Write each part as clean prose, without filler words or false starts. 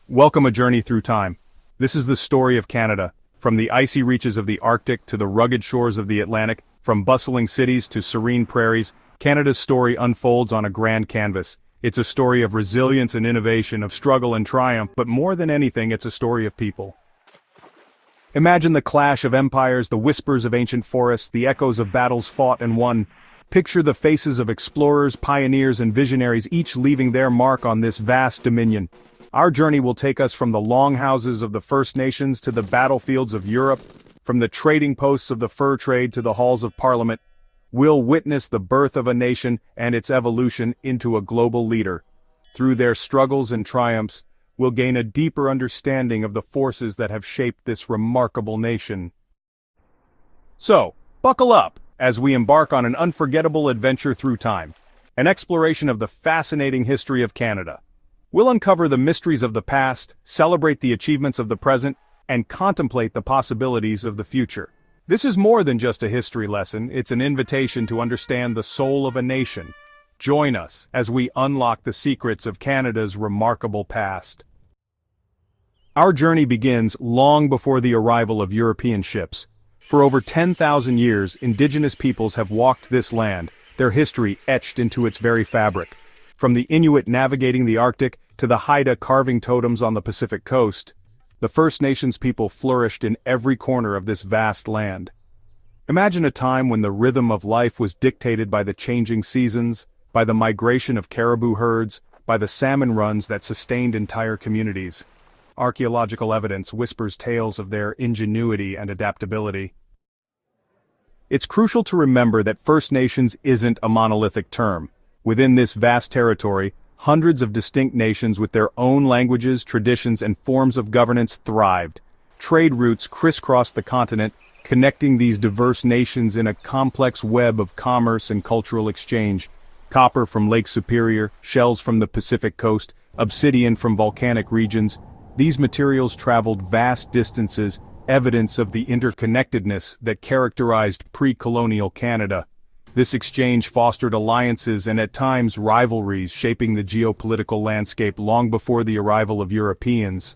Welcome a journey through time. This is the story of Canada, from the icy reaches of the Arctic to the rugged shores of the Atlantic, from bustling cities to serene prairies. Canada's story unfolds on a grand canvas. It's a story of resilience and innovation, of struggle and triumph, but more than anything, it's a story of people. Imagine the clash of empires, the whispers of ancient forests, the echoes of battles fought and won. Picture the faces of explorers, pioneers, and visionaries, each leaving their mark on this vast dominion. Our journey will take us from the longhouses of the First Nations to the battlefields of Europe, from the trading posts of the fur trade to the halls of Parliament. We'll witness the birth of a nation and its evolution into a global leader. Through their struggles and triumphs, we'll gain a deeper understanding of the forces that have shaped this remarkable nation. So, buckle up as we embark on an unforgettable adventure through time, an exploration of the fascinating history of Canada. We'll uncover the mysteries of the past, celebrate the achievements of the present, and contemplate the possibilities of the future. This is more than just a history lesson, it's an invitation to understand the soul of a nation. Join us as we unlock the secrets of Canada's remarkable past. Our journey begins long before the arrival of European ships. For over 10,000 years, Indigenous peoples have walked this land, their history etched into its very fabric. From the Inuit navigating the Arctic to the Haida carving totems on the Pacific coast, the First Nations people flourished in every corner of this vast land. Imagine a time when the rhythm of life was dictated by the changing seasons, by the migration of caribou herds, by the salmon runs that sustained entire communities. Archaeological evidence whispers tales of their ingenuity and adaptability. It's crucial to remember that First Nations isn't a monolithic term. Within this vast territory, hundreds of distinct nations with their own languages, traditions, and forms of governance thrived. Trade routes crisscrossed the continent, connecting these diverse nations in a complex web of commerce and cultural exchange. Copper from Lake Superior, shells from the Pacific coast, obsidian from volcanic regions. These materials traveled vast distances, evidence of the interconnectedness that characterized pre-colonial Canada. This exchange fostered alliances and at times rivalries, shaping the geopolitical landscape long before the arrival of Europeans.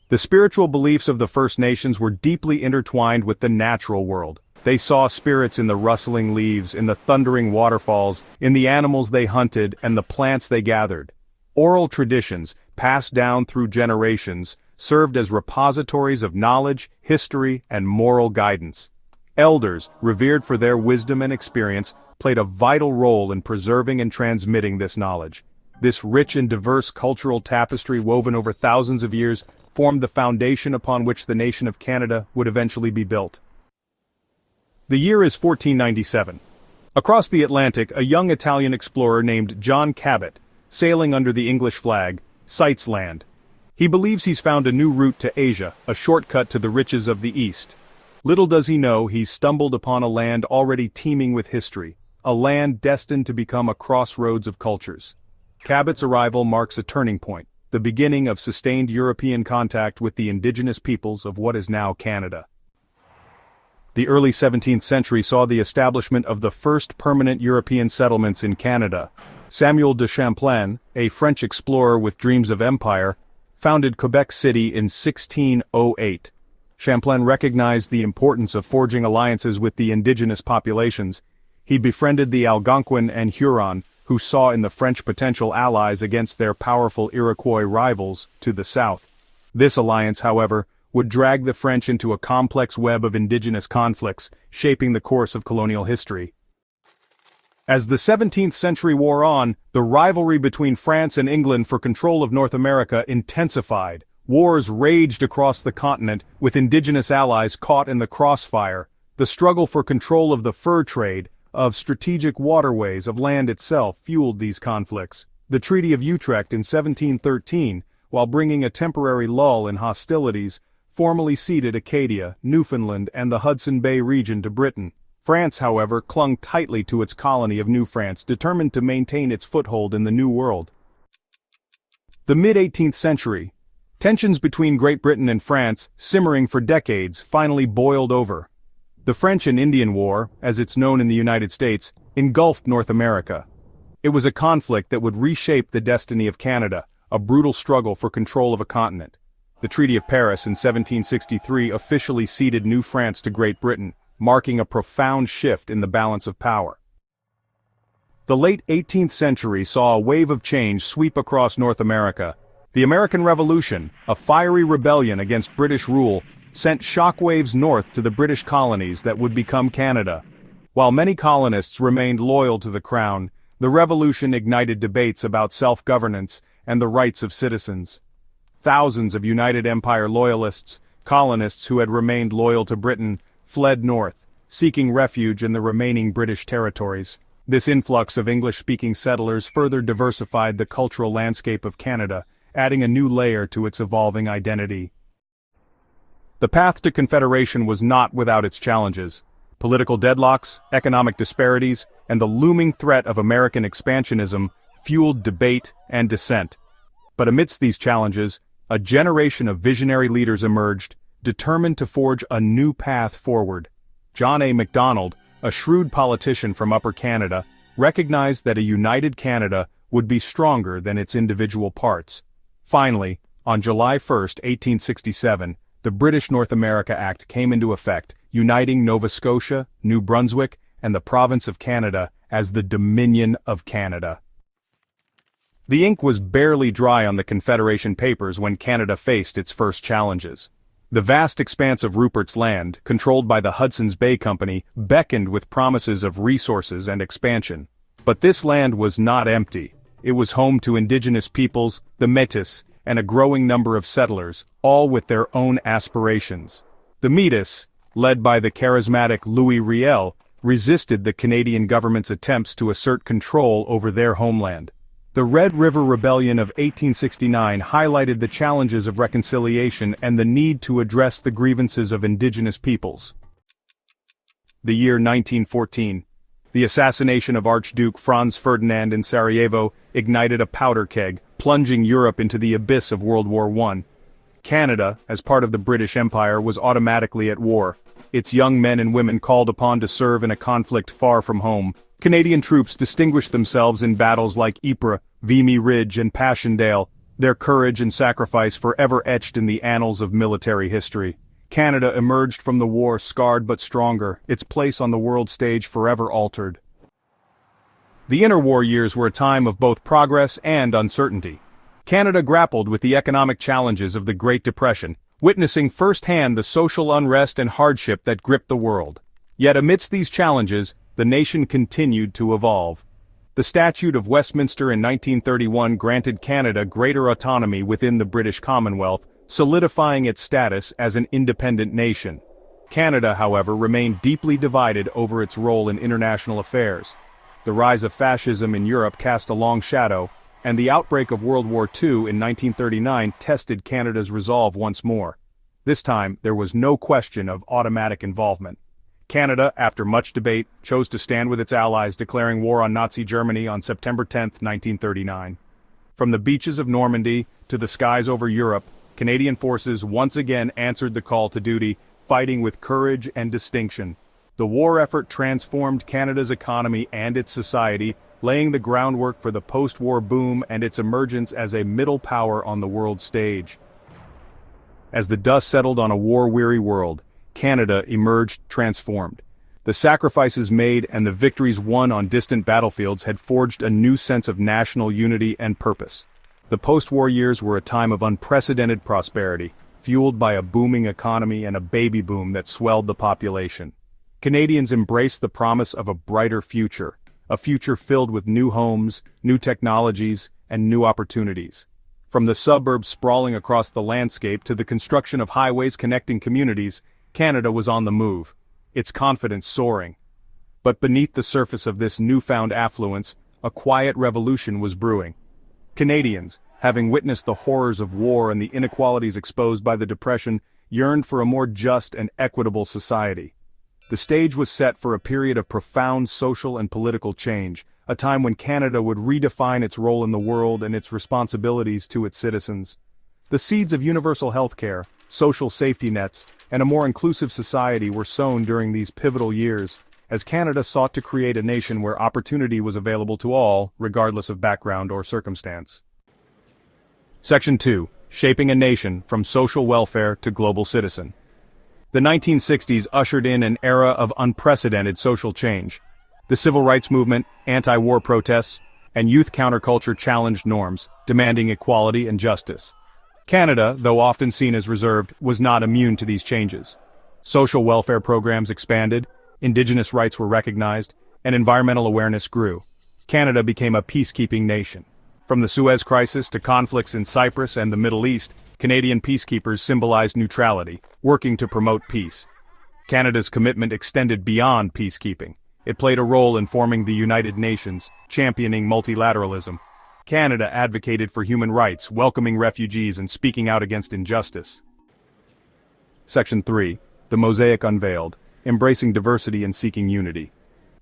The spiritual beliefs of the First Nations were deeply intertwined with the natural world. They saw spirits in the rustling leaves, in the thundering waterfalls, in the animals they hunted, and the plants they gathered. Oral traditions, passed down through generations, served as repositories of knowledge, history, and moral guidance. Elders, revered for their wisdom and experience, played a vital role in preserving and transmitting this knowledge. This rich and diverse cultural tapestry woven over thousands of years formed the foundation upon which the nation of Canada would eventually be built. The year is 1497. Across the Atlantic, a young Italian explorer named John Cabot, sailing under the English flag, sights land. He believes he's found a new route to Asia, a shortcut to the riches of the East. Little does he know he's stumbled upon a land already teeming with history, a land destined to become a crossroads of cultures. Cabot's arrival marks a turning point, the beginning of sustained European contact with the indigenous peoples of what is now Canada. The early 17th century saw the establishment of the first permanent European settlements in Canada. Samuel de Champlain, a French explorer with dreams of empire, founded Quebec City in 1608. Champlain recognized the importance of forging alliances with the indigenous populations. He befriended the Algonquin and Huron, who saw in the French potential allies against their powerful Iroquois rivals to the south. This alliance, however, would drag the French into a complex web of indigenous conflicts, shaping the course of colonial history. As the 17th century wore on, the rivalry between France and England for control of North America intensified. Wars raged across the continent, with indigenous allies caught in the crossfire. The struggle for control of the fur trade, of strategic waterways, of land itself, fueled these conflicts. The Treaty of Utrecht in 1713, while bringing a temporary lull in hostilities, formally ceded Acadia, Newfoundland, and the Hudson Bay region to Britain. France, however, clung tightly to its colony of New France, determined to maintain its foothold in the New World. The mid-18th century. Tensions between Great Britain and France, simmering for decades, finally boiled over. The French and Indian War, as it's known in the United States, engulfed North America. It was a conflict that would reshape the destiny of Canada, a brutal struggle for control of a continent. The Treaty of Paris in 1763 officially ceded New France to Great Britain, marking a profound shift in the balance of power. The late 18th century saw a wave of change sweep across North America. The American Revolution, a fiery rebellion against British rule, sent shockwaves north to the British colonies that would become Canada. While many colonists remained loyal to the Crown, the Revolution ignited debates about self-governance and the rights of citizens. Thousands of United Empire loyalists, colonists who had remained loyal to Britain, fled north, seeking refuge in the remaining British territories. This influx of English-speaking settlers further diversified the cultural landscape of Canada, adding a new layer to its evolving identity. The path to Confederation was not without its challenges. Political deadlocks, economic disparities, and the looming threat of American expansionism fueled debate and dissent. But amidst these challenges, a generation of visionary leaders emerged, determined to forge a new path forward. John A. Macdonald, a shrewd politician from Upper Canada, recognized that a united Canada would be stronger than its individual parts. Finally, on July 1, 1867, the British North America Act came into effect, uniting Nova Scotia, New Brunswick, and the province of Canada as the Dominion of Canada. The ink was barely dry on the Confederation Papers when Canada faced its first challenges. The vast expanse of Rupert's Land, controlled by the Hudson's Bay Company, beckoned with promises of resources and expansion. But this land was not empty. It was home to indigenous peoples, the Métis, and a growing number of settlers, all with their own aspirations. The Métis, led by the charismatic Louis Riel, resisted the Canadian government's attempts to assert control over their homeland. The Red River Rebellion of 1869 highlighted the challenges of reconciliation and the need to address the grievances of indigenous peoples. The year 1914. The assassination of Archduke Franz Ferdinand in Sarajevo ignited a powder keg, plunging Europe into the abyss of World War I. Canada, as part of the British Empire, was automatically at war. Its young men and women called upon to serve in a conflict far from home. Canadian troops distinguished themselves in battles like Ypres, Vimy Ridge, and Passchendaele, their courage and sacrifice forever etched in the annals of military history. Canada emerged from the war scarred but stronger, its place on the world stage forever altered. The interwar years were a time of both progress and uncertainty. Canada grappled with the economic challenges of the Great Depression, witnessing firsthand the social unrest and hardship that gripped the world. Yet amidst these challenges, the nation continued to evolve. The Statute of Westminster in 1931 granted Canada greater autonomy within the British Commonwealth, solidifying its status as an independent nation. Canada, however, remained deeply divided over its role in international affairs. The rise of fascism in Europe cast a long shadow, and the outbreak of World War II in 1939 tested Canada's resolve once more. This time, there was no question of automatic involvement. Canada, after much debate, chose to stand with its allies, declaring war on Nazi Germany on September 10, 1939. From the beaches of Normandy to the skies over Europe, Canadian forces once again answered the call to duty, fighting with courage and distinction. The war effort transformed Canada's economy and its society, laying the groundwork for the post-war boom and its emergence as a middle power on the world stage. As the dust settled on a war-weary world, Canada emerged transformed. The sacrifices made and the victories won on distant battlefields had forged a new sense of national unity and purpose. The post-war years were a time of unprecedented prosperity, fueled by a booming economy and a baby boom that swelled the population. Canadians embraced the promise of a brighter future, a future filled with new homes, new technologies, and new opportunities. From the suburbs sprawling across the landscape to the construction of highways connecting communities, Canada was on the move, its confidence soaring. But beneath the surface of this newfound affluence, a quiet revolution was brewing. Canadians, having witnessed the horrors of war and the inequalities exposed by the Depression, yearned for a more just and equitable society. The stage was set for a period of profound social and political change, a time when Canada would redefine its role in the world and its responsibilities to its citizens. The seeds of universal health care, social safety nets, and a more inclusive society were sown during these pivotal years, as Canada sought to create a nation where opportunity was available to all, regardless of background or circumstance. Section 2. Shaping a Nation from Social Welfare to Global Citizen. The 1960s ushered in an era of unprecedented social change. The civil rights movement, anti-war protests, and youth counterculture challenged norms, demanding equality and justice. Canada, though often seen as reserved, was not immune to these changes. Social welfare programs expanded, Indigenous rights were recognized, and environmental awareness grew. Canada became a peacekeeping nation. From the Suez Crisis to conflicts in Cyprus and the Middle East, Canadian peacekeepers symbolized neutrality, working to promote peace. Canada's commitment extended beyond peacekeeping. It played a role in forming the United Nations, championing multilateralism. Canada advocated for human rights, welcoming refugees and speaking out against injustice. Section 3. The Mosaic Unveiled, Embracing Diversity and Seeking Unity.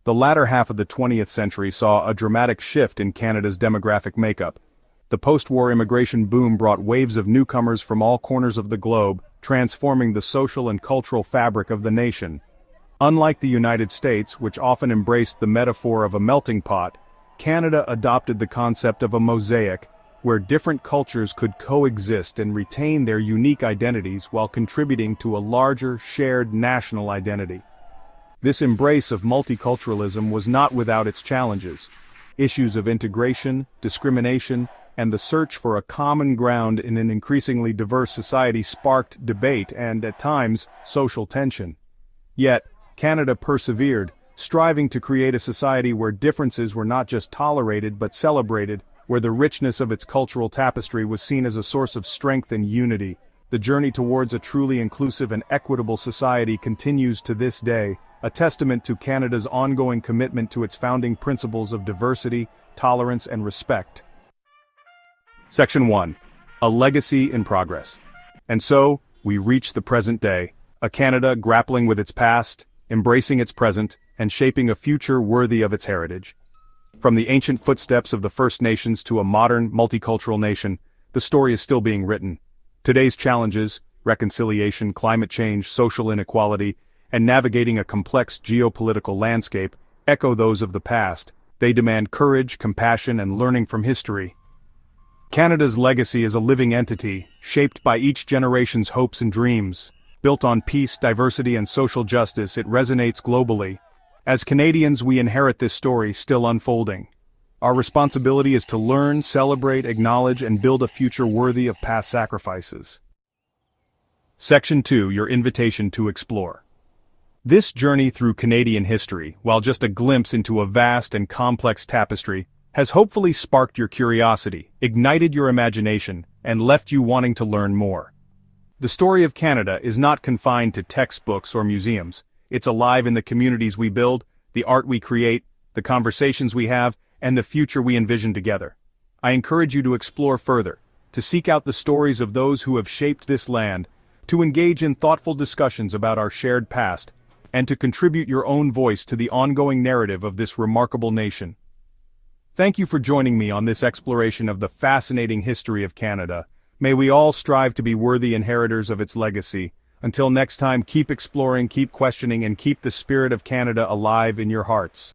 The latter half of the 20th century saw a dramatic shift in Canada's demographic makeup. The post-war immigration boom brought waves of newcomers from all corners of the globe, transforming the social and cultural fabric of the nation. Unlike the United States, which often embraced the metaphor of a melting pot, Canada adopted the concept of a mosaic, where different cultures could coexist and retain their unique identities while contributing to a larger, shared national identity. This embrace of multiculturalism was not without its challenges. Issues of integration, discrimination, and the search for a common ground in an increasingly diverse society sparked debate and, at times, social tension. Yet, Canada persevered, striving to create a society where differences were not just tolerated but celebrated, where the richness of its cultural tapestry was seen as a source of strength and unity. The journey towards a truly inclusive and equitable society continues to this day, a testament to Canada's ongoing commitment to its founding principles of diversity, tolerance, and respect. Section 1. A Legacy in Progress. And so, we reach the present day, a Canada grappling with its past, embracing its present, and shaping a future worthy of its heritage. From the ancient footsteps of the First Nations to a modern, multicultural nation, the story is still being written. Today's challenges, reconciliation, climate change, social inequality, and navigating a complex geopolitical landscape, echo those of the past. They demand courage, compassion, and learning from history. Canada's legacy is a living entity, shaped by each generation's hopes and dreams. Built on peace, diversity, and social justice, it resonates globally. As Canadians, we inherit this story still unfolding. Our responsibility is to learn, celebrate, acknowledge, and build a future worthy of past sacrifices. Section 2. Your invitation to explore. This journey through Canadian history, while just a glimpse into a vast and complex tapestry, has hopefully sparked your curiosity, ignited your imagination, and left you wanting to learn more. The story of Canada is not confined to textbooks or museums. It's alive in the communities we build, the art we create, the conversations we have, and the future we envision together. I encourage you to explore further, to seek out the stories of those who have shaped this land, to engage in thoughtful discussions about our shared past, and to contribute your own voice to the ongoing narrative of this remarkable nation. Thank you for joining me on this exploration of the fascinating history of Canada. May we all strive to be worthy inheritors of its legacy. Until next time, keep exploring, keep questioning, and keep the spirit of Canada alive in your hearts.